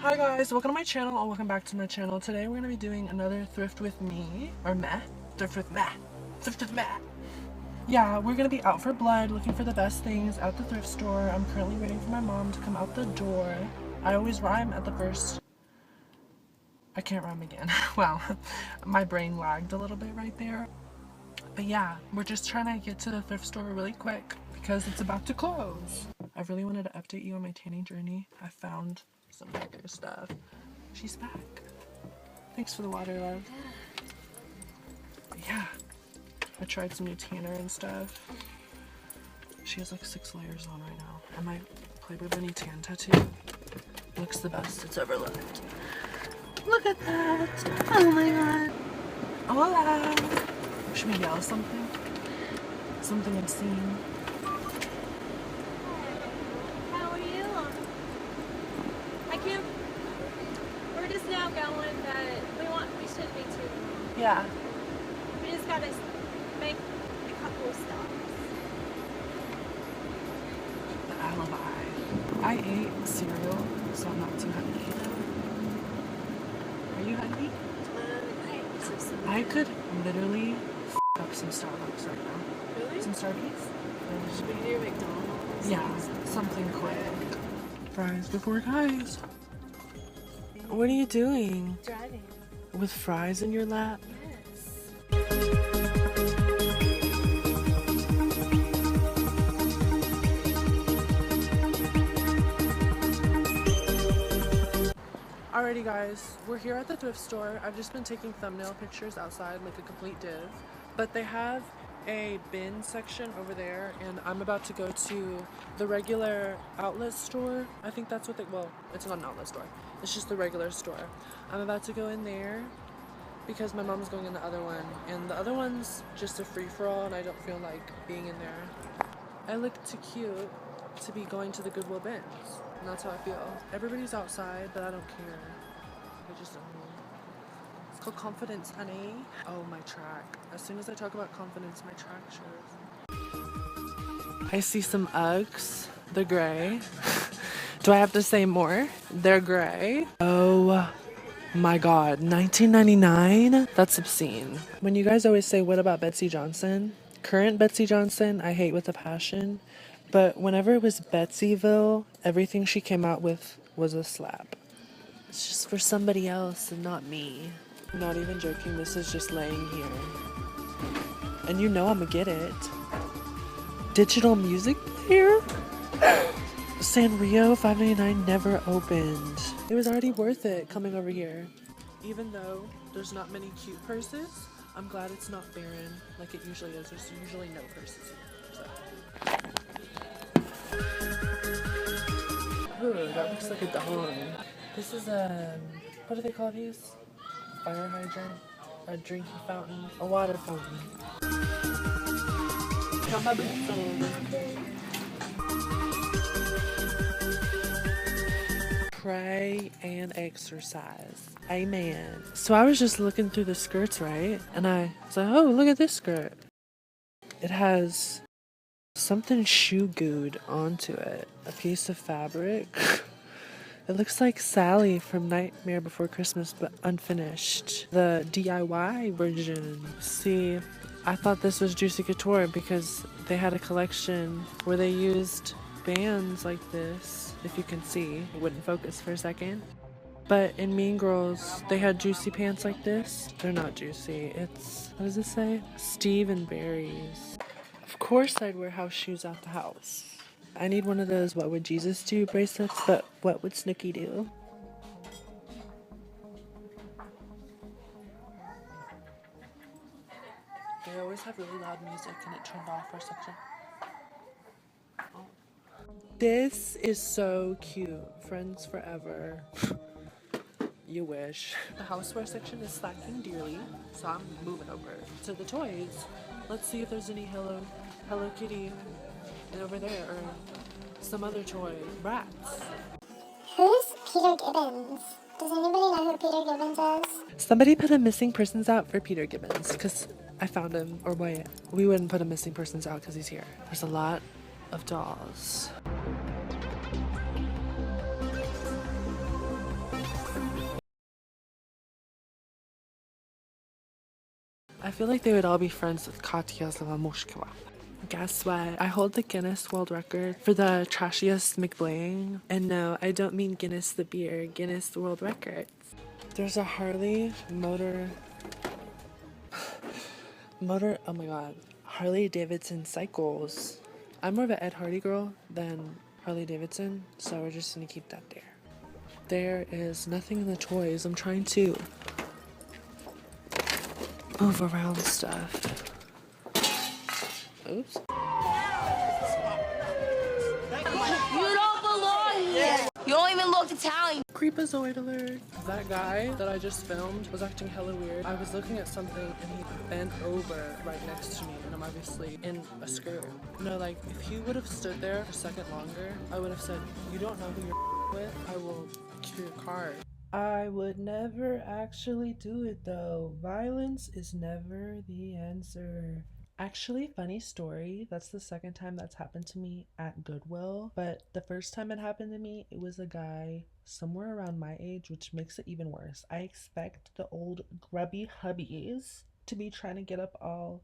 Hi guys, welcome to my channel, or welcome back to my channel. Today we're going to be doing another thrift with me, or meh, thrift with meh, thrift with meh. Yeah, we're going to be out for blood, looking for the best things at the thrift store. I'm currently waiting for my mom to come out the door. I always rhyme at the first. I can't rhyme again. Wow, my brain lagged a little bit right there. But yeah, we're just trying to get to the thrift store really quick because it's about to close. I really wanted to update you on my tanning journey. I found some bigger stuff. She's back. Thanks for the water, love. Yeah, I tried some new tanner and stuff. She has like 6 layers on right now. And my Playboy Bunny tan tattoo looks the best it's ever looked. Look at that! Oh my god! Hola! Should we yell something? Something obscene? How are you? I can't. We're just now going, but we shouldn't be too long. Yeah. We just gotta make a couple of stops. The alibi. I ate cereal, so I'm not too hungry. Are you hungry? I could literally up some Starbucks right now. Really? Some Starbucks? Should we do McDonald's? Yeah, something quick. Fries before guys. What are you doing? Driving. With fries in your lap? Yes. Alrighty guys, we're here at the thrift store. I've just been taking thumbnail pictures outside like a complete div. But they have a bin section over there, and I'm about to go to the regular outlet store. I think that's what they, well, it's not an outlet store. It's just the regular store. I'm about to go in there because my mom's going in the other one. And the other one's just a free-for-all, and I don't feel like being in there. I look too cute to be going to the Goodwill bins. And that's how I feel. Everybody's outside, but I don't care. I just don't know. It's called confidence, honey. Oh, my track. As soon as I talk about confidence, my track shows. I see some Uggs. They're gray. Do I have to say more? They're gray. Oh my god. $19.99? That's obscene. When you guys always say, what about Betsy Johnson? Current Betsy Johnson, I hate with a passion. But whenever it was Betsyville, everything she came out with was a slap. It's just for somebody else and not me. I'm not even joking, this is just laying here. And you know I'm gonna get it. Digital music player? Sanrio $5.99 never opened. It was already worth it coming over here. Even though there's not many cute purses, I'm glad it's not barren like it usually is. There's usually no purses here. So. Ooh, that looks like a dong. This is what do they call these? Fire hydrant? A drinking fountain? A water fountain. Pray and exercise. Amen. So I was just looking through the skirts, right? And I was like, oh, look at this skirt. It has something shoe gooed onto it. A piece of fabric. It looks like Sally from Nightmare Before Christmas, but unfinished. The DIY version. See, I thought this was Juicy Couture because they had a collection where they used bands like this. If you can see, it wouldn't focus for a second. But in Mean Girls, they had juicy pants like this. They're not juicy. It's, what does it say? Steve and Barry's. Of course I'd wear house shoes out the house. I need one of those what would Jesus do bracelets, but what would Snooki do? They always have really loud music and it turned off for a section. Oh. This is so cute. Friends forever. You wish. The houseware section is slacking dearly, so I'm moving over to the toys. Let's see if there's any Hello Kitty over there or some other toy. Rats. Who's Peter Gibbons? Does anybody know who Peter Gibbons is? Somebody put a missing persons out for Peter Gibbons because I found him. Or wait, we wouldn't put a missing persons out because he's here. There's a lot of dolls. I feel like they would all be friends with Katya Zalamushkova. Guess what? I hold the Guinness World Record for the trashiest McBling. And no, I don't mean Guinness the beer, Guinness the World Record. There's a Harley oh my god, Harley Davidson cycles. I'm more of an Ed Hardy girl than Harley Davidson, so we're just gonna keep that there. There is nothing in the toys. I'm trying to move around stuff. Oops. You don't belong here. You don't even look Italian. Creepazoid alert. That guy that I just filmed was acting hella weird. I was looking at something and he bent over right next to me, and I'm obviously in a skirt. No, like, if he would have stood there for a second longer, I would have said, you don't know who you're with? I will kill your card. I would never actually do it though. Violence is never the answer. Actually, funny story, that's the second time that's happened to me at Goodwill. But the first time it happened to me, it was a guy somewhere around my age, which makes it even worse. I expect the old grubby hubbies to be trying to get up on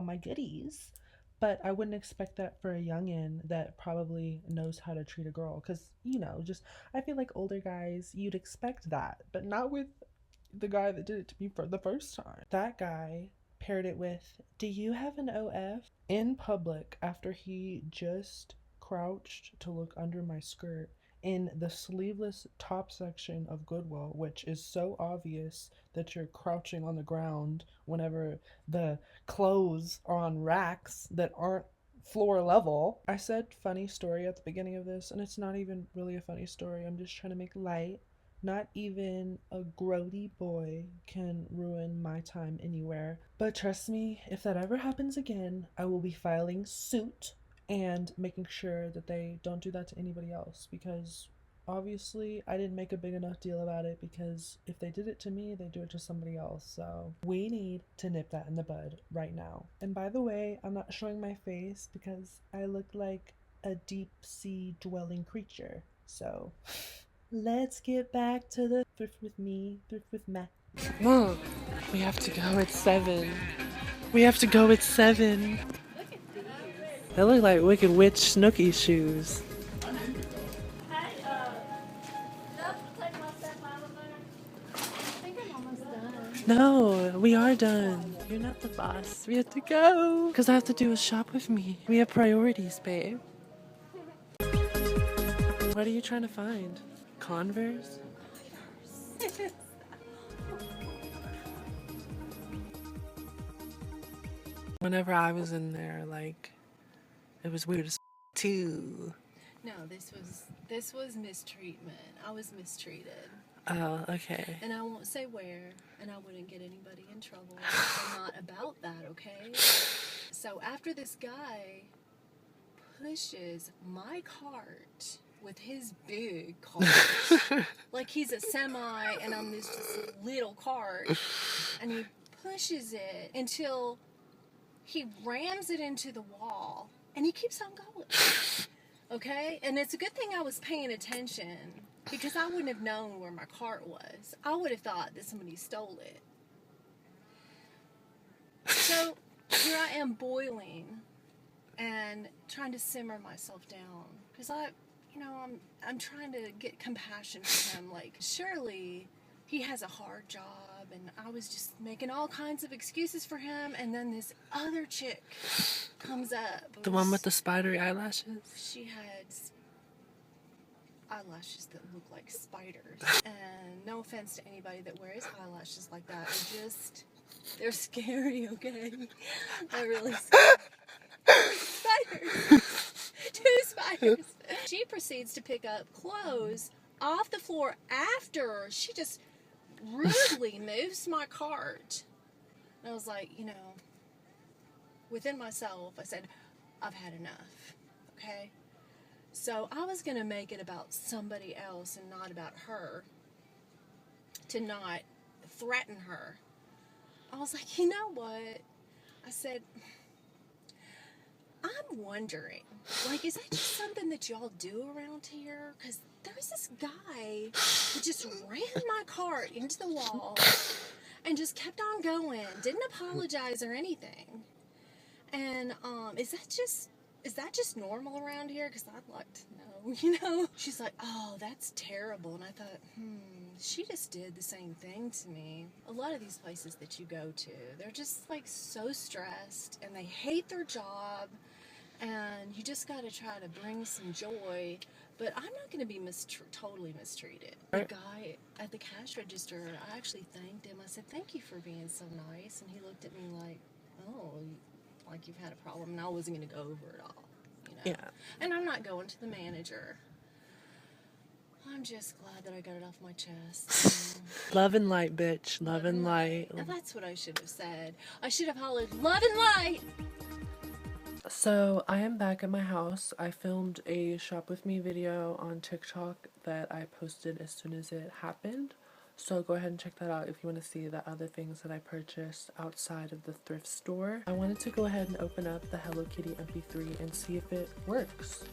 my goodies. But I wouldn't expect that for a youngin' that probably knows how to treat a girl. Because, you know, just, I feel like older guys, you'd expect that. But not with the guy that did it to me for the first time. That guy paired it with, do you have an OF? In public, after he just crouched to look under my skirt in the sleeveless top section of Goodwill, which is so obvious that you're crouching on the ground whenever the clothes are on racks that aren't floor level. I said funny story at the beginning of this, and it's not even really a funny story. I'm just trying to make light. Not even a grody boy can ruin my time anywhere. But trust me, if that ever happens again, I will be filing suit and making sure that they don't do that to anybody else, because obviously I didn't make a big enough deal about it, because if they did it to me, they do it to somebody else. So we need to nip that in the bud right now. And by the way, I'm not showing my face because I look like a deep sea dwelling creature. So let's get back to the thrift with me, thrift with Matt. Mom, we have to go at 7. We have to go at 7. They look like Wicked Witch Snooki shoes. No, we are done. You're not the boss. We have to go. Because I have to do a shop with me. We have priorities, babe. What are you trying to find? Converse? Whenever I was in there, like, it was weird as too. No, this was mistreatment. I was mistreated. Oh, okay. And I won't say where, and I wouldn't get anybody in trouble. I'm not about that, okay? So after this guy pushes my cart with his big cart, like he's a semi and I'm this just little cart, and he pushes it until he rams it into the wall, and he keeps on going. Okay? And it's a good thing I was paying attention, because I wouldn't have known where my cart was. I would have thought that somebody stole it. So here I am boiling and trying to simmer myself down, because I'm trying to get compassion for him. Like, surely he has a hard job, and I was just making all kinds of excuses for him, and then this other chick comes up. The one with the spidery eyelashes? She had eyelashes that look like spiders. And no offense to anybody that wears eyelashes like that. They're scary, okay? They're really scary. Spiders. 2 spiders. She proceeds to pick up clothes off the floor after she just rudely moves my cart. And I was like, within myself, I said, I've had enough, okay? So I was going to make it about somebody else and not about her, to not threaten her. I was like, you know what? I said, I'm wondering, like, is that just something that y'all do around here? Because there's this guy who just ran my cart into the wall, and just kept on going. Didn't apologize or anything. And is that just normal around here? Because I'd like to know, you know? She's like, oh, that's terrible. And I thought, she just did the same thing to me. A lot of these places that you go to, they're just like so stressed and they hate their job, and you just got to try to bring some joy. But I'm not going to be totally mistreated. The guy at the cash register, I actually thanked him. I said, thank you for being so nice. And he looked at me like, oh, like you've had a problem. And I wasn't going to go over it all, you know? Yeah. And I'm not going to the manager. I'm just glad that I got it off my chest. Love and light, bitch. Love and light. And that's what I should have said. I should have hollered, love and light! So I am back at my house. I filmed a shop with me video on TikTok that I posted as soon as it happened. So go ahead and check that out if you want to see the other things that I purchased outside of the thrift store. I wanted to go ahead and open up the Hello Kitty MP3 and see if it works.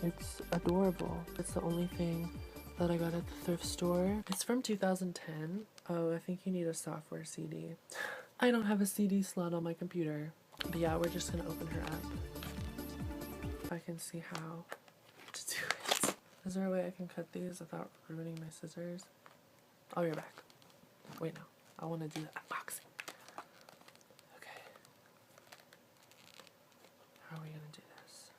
It's adorable. It's the only thing that I got at the thrift store. It's from 2010. Oh, I think you need a software CD. I don't have a CD slot on my computer. But yeah, we're just gonna open her up. If I can see how to do it. Is there a way I can cut these without ruining my scissors? I'll be right back. Wait, no. I want to do the unboxing. Okay. How are we gonna do this?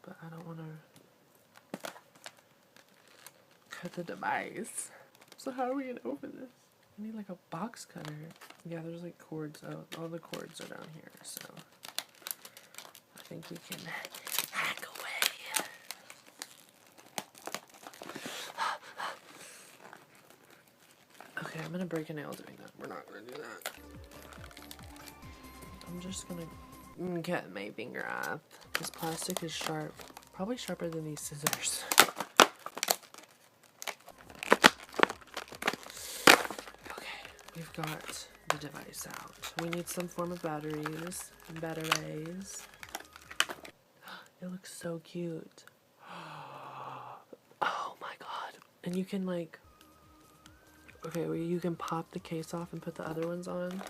But I don't want to cut the device. So how are we gonna open this? I need like a box cutter. Yeah, there's like cords. Oh, all the cords are down here, so I think we can hack away. Okay, I'm gonna break a nail doing that. We're not gonna do that. I'm just gonna cut my finger off. This plastic is sharp. Probably sharper than these scissors. We've got the device out. We need some form of batteries. Batteries. It looks so cute. Oh my god. And you can like... Okay, well, you can pop the case off and put the other ones on.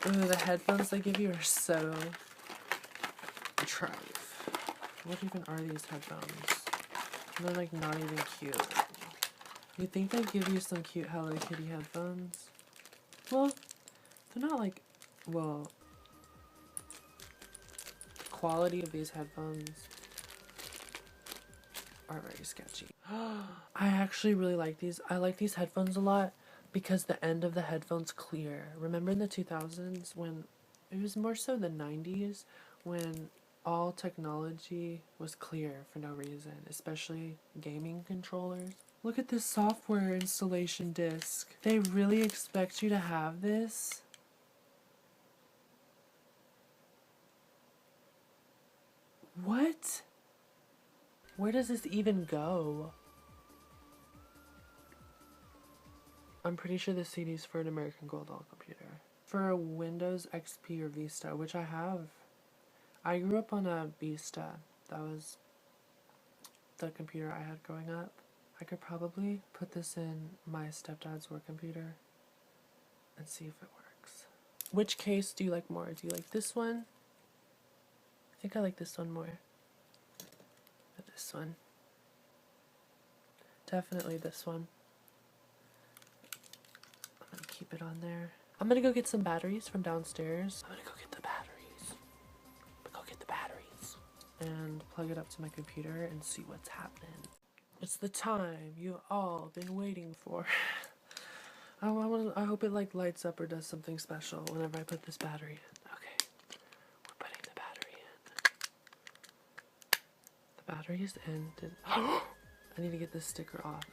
Ooh, the headphones they give you are so... trife. What even are these headphones? They're like not even cute. You'd think they'd give you some cute Hello Kitty headphones. Well, they're not like, well, the quality of these headphones are very sketchy. I actually really like these. I like these headphones a lot because the end of the headphone's clear. Remember in the 2000s when, it was more so the 90s, when all technology was clear for no reason, especially gaming controllers. Look at this software installation disc. They really expect you to have this? What? Where does this even go? I'm pretty sure this CD is for an American Gold All computer. For a Windows XP or Vista, which I have. I grew up on a Vista. That was the computer I had growing up. I could probably put this in my stepdad's work computer and see if it works. Which case do you like more? Do you like this one? I think I like this one more. Or this one. Definitely this one. I'm gonna keep it on there. I'm gonna go get some batteries from downstairs. I'm gonna go get the batteries. And plug it up to my computer and see what's happening. It's the time you've all been waiting for. I hope it like lights up or does something special whenever I put this battery in. Okay, we're putting the battery in. The battery is in. I need to get this sticker off.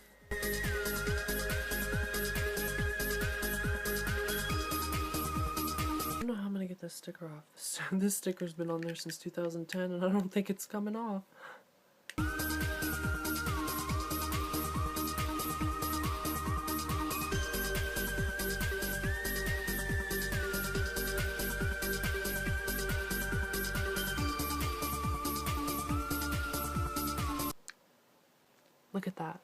I don't know how I'm gonna get this sticker off. This sticker's been on there since 2010 and I don't think it's coming off. Look at that.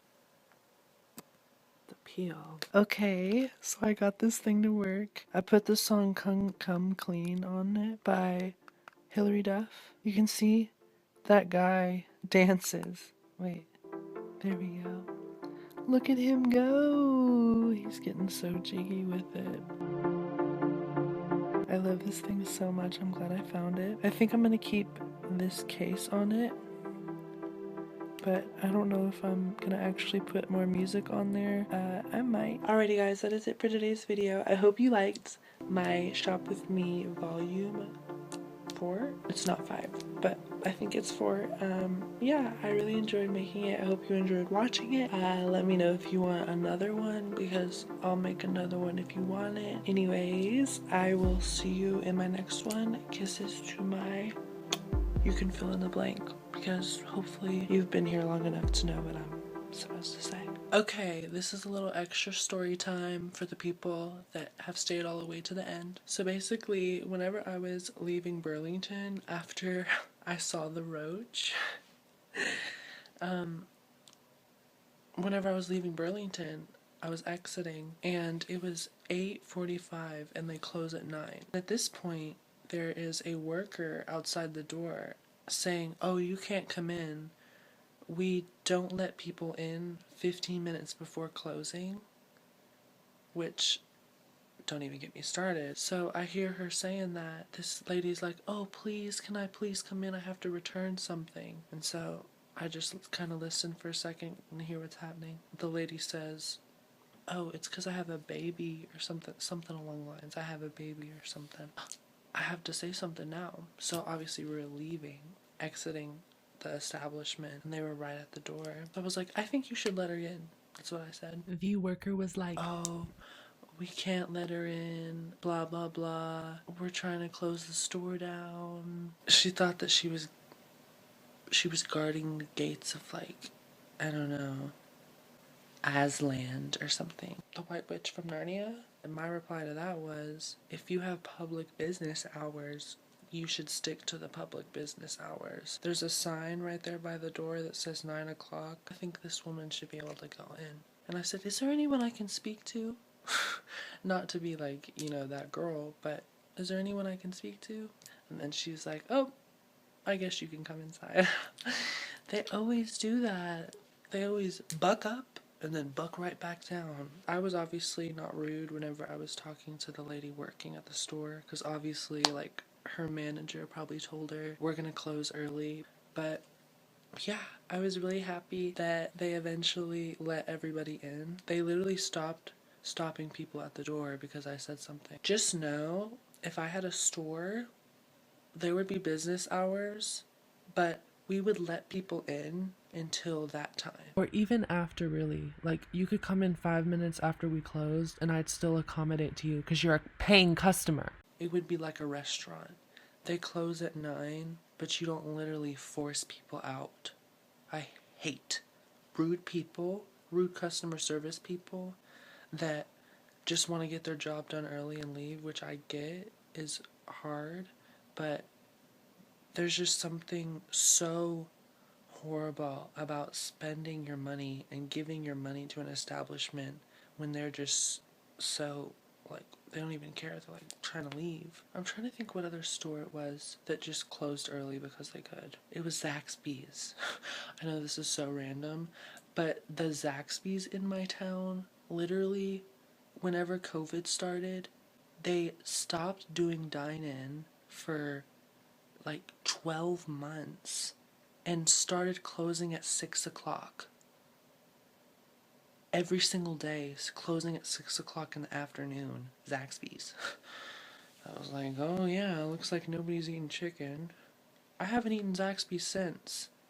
The peel. Okay, so I got this thing to work. I put the song Come Clean on it by Hilary Duff. You can see that guy dances. Wait, there we go. Look at him go. He's getting so jiggy with it. I love this thing so much. I'm glad I found it. I think I'm gonna keep this case on it, but I don't know if I'm gonna actually put more music on there. I might. Alrighty guys, that is it for today's video. I hope you liked my Shop With Me volume 4. It's not 5, but I think it's 4. Yeah, I really enjoyed making it. I hope you enjoyed watching it. Let me know if you want another one, because I'll make another one if you want it. Anyways, I will see you in my next one. Kisses to my... You can fill in the blank, because hopefully you've been here long enough to know what I'm supposed to say. Okay, this is a little extra story time for the people that have stayed all the way to the end. So basically, whenever I was leaving Burlington after I saw the roach, whenever I was leaving Burlington, I was exiting and it was 8:45 and they close at 9. At this point, there is a worker outside the door saying, "Oh, you can't come in. We don't let people in 15 minutes before closing," which, don't even get me started. So I hear her saying that. This lady's like, "Oh, please, can I please come in? I have to return something." And so I just kind of listen for a second and hear what's happening. The lady says, "Oh, it's because I have a baby," or something along the lines. "I have a baby," or something. I have to say something now. So obviously we're leaving, exiting the establishment, and they were right at the door. So I was like, "I think you should let her in." That's what I said. The worker was like, "Oh, we can't let her in, blah blah blah. We're trying to close the store down." She thought that she was guarding the gates of, like, I don't know, Aslan or something. The White Witch from Narnia? And my reply to that was, if you have public business hours, you should stick to the public business hours. There's a sign right there by the door that says 9 o'clock. I think this woman should be able to go in. And I said, "Is there anyone I can speak to?" Not to be like, you know, that girl, but is there anyone I can speak to? And then she's like, "Oh, I guess you can come inside." They always do that. They always buck up and then buck right back down. I was obviously not rude whenever I was talking to the lady working at the store, because obviously, like, her manager probably told her, "We're gonna close early." But yeah, I was really happy that they eventually let everybody in. They literally stopping people at the door because I said something. Just know, if I had a store, there would be business hours, but we would let people in until that time. Or even after, really. Like, you could come in 5 minutes after we closed and I'd still accommodate to you because you're a paying customer. It would be like a restaurant. They close at 9, but you don't literally force people out. I hate rude people, rude customer service people that just want to get their job done early and leave, which I get is hard, but there's just something so horrible about spending your money and giving your money to an establishment when they're just so, like, they don't even care. They're, like, trying to leave. I'm trying to think what other store it was that just closed early because they could. It was Zaxby's. I know this is so random, but the Zaxby's in my town, literally, whenever COVID started, they stopped doing dine-in for like 12 months and started closing at 6 o'clock. Every single day, closing at 6 o'clock in the afternoon. Zaxby's. I was like, oh yeah, looks like nobody's eating chicken. I haven't eaten Zaxby's since.